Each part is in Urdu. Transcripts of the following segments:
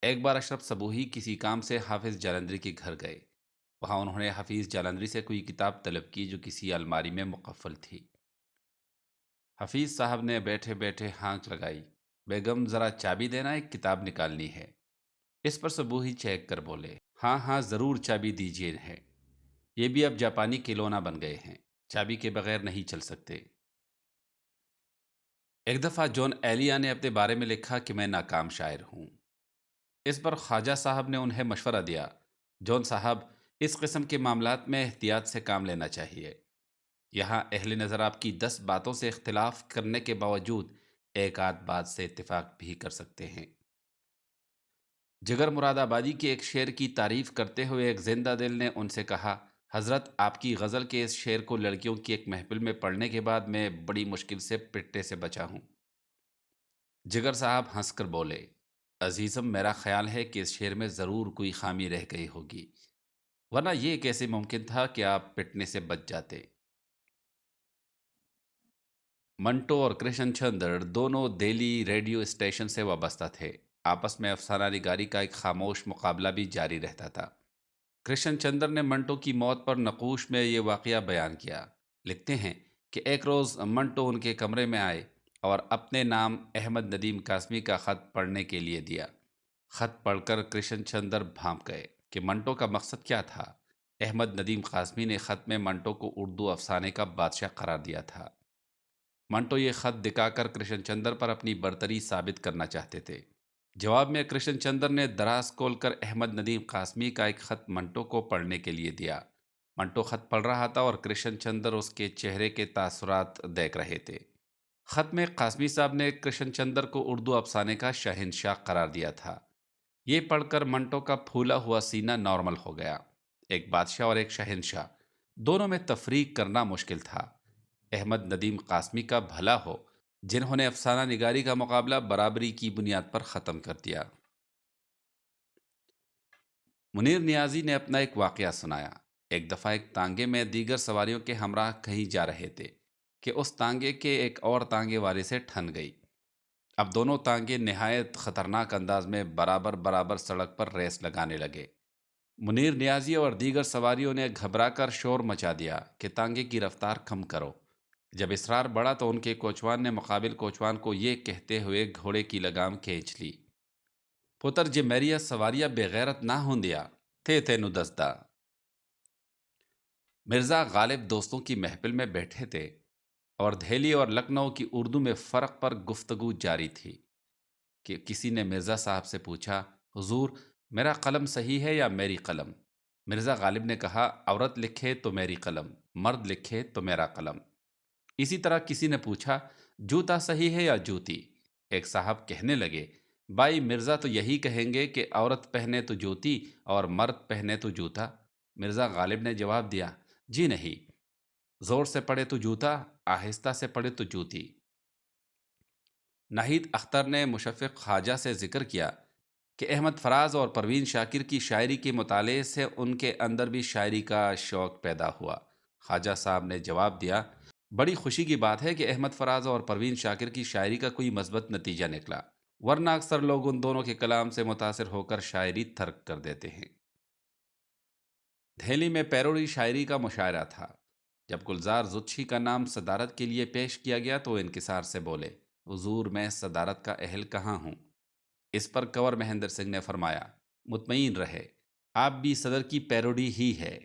ایک بار اشرف صبوحی کسی کام سے حافظ جالندری کے گھر گئے۔ وہاں انہوں نے حفیظ جالندری سے کوئی کتاب طلب کی جو کسی الماری میں مقفل تھی۔ حفیظ صاحب نے بیٹھے بیٹھے ہانک لگائی، بیگم ذرا چابی دینا، ایک کتاب نکالنی ہے۔ اس پر صبوحی چہک کر بولے، ہاں ہاں ضرور چابی دیجیے ہے، یہ بھی اب جاپانی کھلونا بن گئے ہیں، چابی کے بغیر نہیں چل سکتے۔ ایک دفعہ جون ایلیا نے اپنے بارے میں لکھا کہ میں ناکام شاعر ہوں۔ اس پر خواجہ صاحب نے انہیں مشورہ دیا، جون صاحب، اس قسم کے معاملات میں احتیاط سے کام لینا چاہیے۔ یہاں اہل نظر آپ کی 10 باتوں سے اختلاف کرنے کے باوجود ایک آدھ بات سے اتفاق بھی کر سکتے ہیں۔ جگر مراد آبادی کے ایک شعر کی تعریف کرتے ہوئے ایک زندہ دل نے ان سے کہا، حضرت آپ کی غزل کے اس شعر کو لڑکیوں کی ایک محفل میں پڑھنے کے بعد میں بڑی مشکل سے پٹے سے بچا ہوں۔ جگر صاحب ہنس کر بولے، عزیزم میرا خیال ہے کہ اس شعر میں ضرور کوئی خامی رہ گئی ہوگی، ورنہ یہ کیسے ممکن تھا کہ آپ پٹنے سے بچ جاتے۔ منٹو اور کرشن چندر دونوں دہلی ریڈیو اسٹیشن سے وابستہ تھے۔ آپس میں افسانہ نگاری کا ایک خاموش مقابلہ بھی جاری رہتا تھا۔ کرشن چندر نے منٹو کی موت پر نقوش میں یہ واقعہ بیان کیا۔ لکھتے ہیں کہ ایک روز منٹو ان کے کمرے میں آئے اور اپنے نام احمد ندیم قاسمی کا خط پڑھنے کے لیے دیا۔ خط پڑھ کر کرشن چندر بھانپ گئے کہ منٹو کا مقصد کیا تھا۔ احمد ندیم قاسمی نے خط میں منٹو کو اردو افسانے کا بادشاہ قرار دیا تھا۔ منٹو یہ خط دکھا کر کرشن چندر پر اپنی برتری ثابت کرنا چاہتے تھے۔ جواب میں کرشن چندر نے دراز کھول کر احمد ندیم قاسمی کا ایک خط منٹو کو پڑھنے کے لیے دیا۔ منٹو خط پڑھ رہا تھا اور کرشن چندر اس کے چہرے کے تاثرات دیکھ رہے تھے۔ خط میں قاسمی صاحب نے کرشن چندر کو اردو افسانے کا شہنشاہ قرار دیا تھا۔ یہ پڑھ کر منٹو کا پھولا ہوا سینہ نارمل ہو گیا۔ ایک بادشاہ اور ایک شہنشاہ، دونوں میں تفریق کرنا مشکل تھا۔ احمد ندیم قاسمی کا بھلا ہو جنہوں نے افسانہ نگاری کا مقابلہ برابری کی بنیاد پر ختم کر دیا۔ منیر نیازی نے اپنا ایک واقعہ سنایا۔ ایک دفعہ ایک تانگے میں دیگر سواریوں کے ہمراہ کہیں جا رہے تھے کہ اس تانگے کے ایک اور تانگے والے سے ٹھن گئی۔ اب دونوں تانگے نہایت خطرناک انداز میں برابر برابر سڑک پر ریس لگانے لگے۔ منیر نیازی اور دیگر سواریوں نے گھبرا کر شور مچا دیا کہ تانگے کی رفتار کم کرو۔ جب اصرار بڑھا تو ان کے کوچوان نے مقابل کوچوان کو یہ کہتے ہوئے گھوڑے کی لگام کھینچ لی، پتر جے میریا سواریا بغیرت نہ ہوندیا تھے تینو دسدا۔ مرزا غالب دوستوں کی محفل میں بیٹھے تھے اور دہلی اور لکھنؤ کی اردو میں فرق پر گفتگو جاری تھی کہ کسی نے مرزا صاحب سے پوچھا، حضور میرا قلم صحیح ہے یا میری قلم؟ مرزا غالب نے کہا، عورت لکھے تو میری قلم، مرد لکھے تو میرا قلم۔ اسی طرح کسی نے پوچھا، جوتا صحیح ہے یا جوتی؟ ایک صاحب کہنے لگے، بھائی مرزا تو یہی کہیں گے کہ عورت پہنے تو جوتی اور مرد پہنے تو جوتا۔ مرزا غالب نے جواب دیا، جی نہیں، زور سے پڑے تو جوتا، آہستہ سے پڑے تو جوتی۔ ناہید اختر نے مشفق خواجہ سے ذکر کیا کہ احمد فراز اور پروین شاکر کی شاعری کے مطالعے سے ان کے اندر بھی شاعری کا شوق پیدا ہوا۔ خواجہ صاحب نے جواب دیا، بڑی خوشی کی بات ہے کہ احمد فراز اور پروین شاکر کی شاعری کا کوئی مثبت نتیجہ نکلا، ورنہ اکثر لوگ ان دونوں کے کلام سے متاثر ہو کر شاعری ترک کر دیتے ہیں۔ دہلی میں پیروڈی شاعری کا مشاعرہ تھا۔ جب گلزار زچھی کا نام صدارت کے لیے پیش کیا گیا تو انکسار سے بولے، حضور میں صدارت کا اہل کہاں ہوں؟ اس پر کنور مہندر سنگھ نے فرمایا، مطمئن رہے، آپ بھی صدر کی پیروڈی ہی ہے۔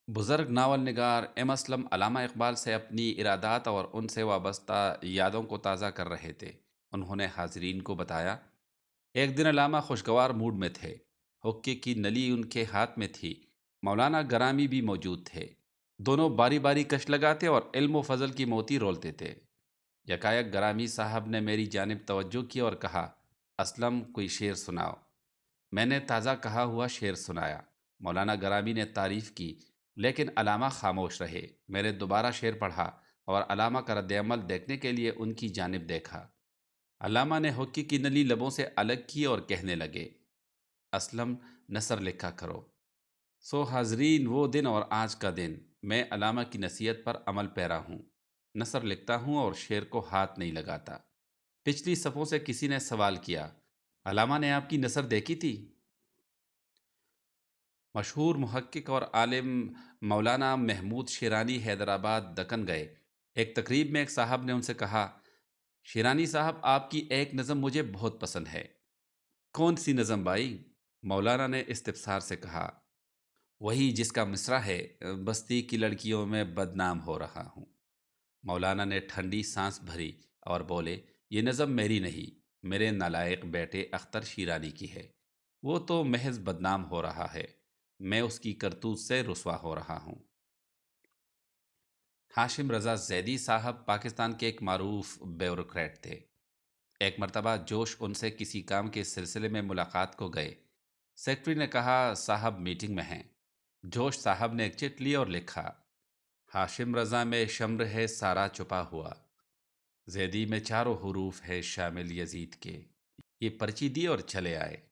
بزرگ ناول نگار ایم اسلم علامہ اقبال سے اپنی ارادات اور ان سے وابستہ یادوں کو تازہ کر رہے تھے۔ انہوں نے حاضرین کو بتایا، ایک دن علامہ خوشگوار موڈ میں تھے، حقے کی نلی ان کے ہاتھ میں تھی، مولانا گرامی بھی موجود تھے، دونوں باری باری کش لگاتے اور علم و فضل کی موتی رولتے تھے۔ یکایک گرامی صاحب نے میری جانب توجہ کی اور کہا، اسلم کوئی شعر سناؤ۔ میں نے تازہ کہا ہوا شعر سنایا۔ مولانا گرامی نے تعریف کی، لیکن علامہ خاموش رہے۔ میں نے دوبارہ شعر پڑھا اور علامہ کا رد عمل دیکھنے کے لیے ان کی جانب دیکھا۔ علامہ نے حقے کی نلی لبوں سے الگ کی اور کہنے لگے، اسلم نثر لکھا کرو۔ سو حاضرین، وہ دن اور آج کا دن، میں علامہ کی نصیحت پر عمل پیرا ہوں، نثر لکھتا ہوں اور شعر کو ہاتھ نہیں لگاتا۔ پچھلی صفوں سے کسی نے سوال کیا، علامہ نے آپ کی نثر دیکھی تھی؟ مشہور محقق اور عالم مولانا محمود شیرانی حیدرآباد دکن گئے۔ ایک تقریب میں ایک صاحب نے ان سے کہا، شیرانی صاحب آپ کی ایک نظم مجھے بہت پسند ہے۔ کون سی نظم بھائی؟ مولانا نے استفسار سے کہا۔ وہی جس کا مصرع ہے، بستی کی لڑکیوں میں بدنام ہو رہا ہوں۔ مولانا نے ٹھنڈی سانس بھری اور بولے، یہ نظم میری نہیں، میرے نالائق بیٹے اختر شیرانی کی ہے۔ وہ تو محض بدنام ہو رہا ہے، میں اس کی کرتوت سے رسوا ہو رہا ہوں۔ ہاشم رضا زیدی صاحب پاکستان کے ایک معروف بیوروکریٹ تھے۔ ایک مرتبہ جوش ان سے کسی کام کے سلسلے میں ملاقات کو گئے۔ سیکرٹری نے کہا، صاحب میٹنگ میں ہیں۔ جوش صاحب نے ایک چٹ لی اور لکھا، ہاشم رضا میں شمر ہے سارا چھپا ہوا، زیدی میں چاروں حروف ہے شامل یزید کے۔ یہ پرچی دی اور چلے آئے۔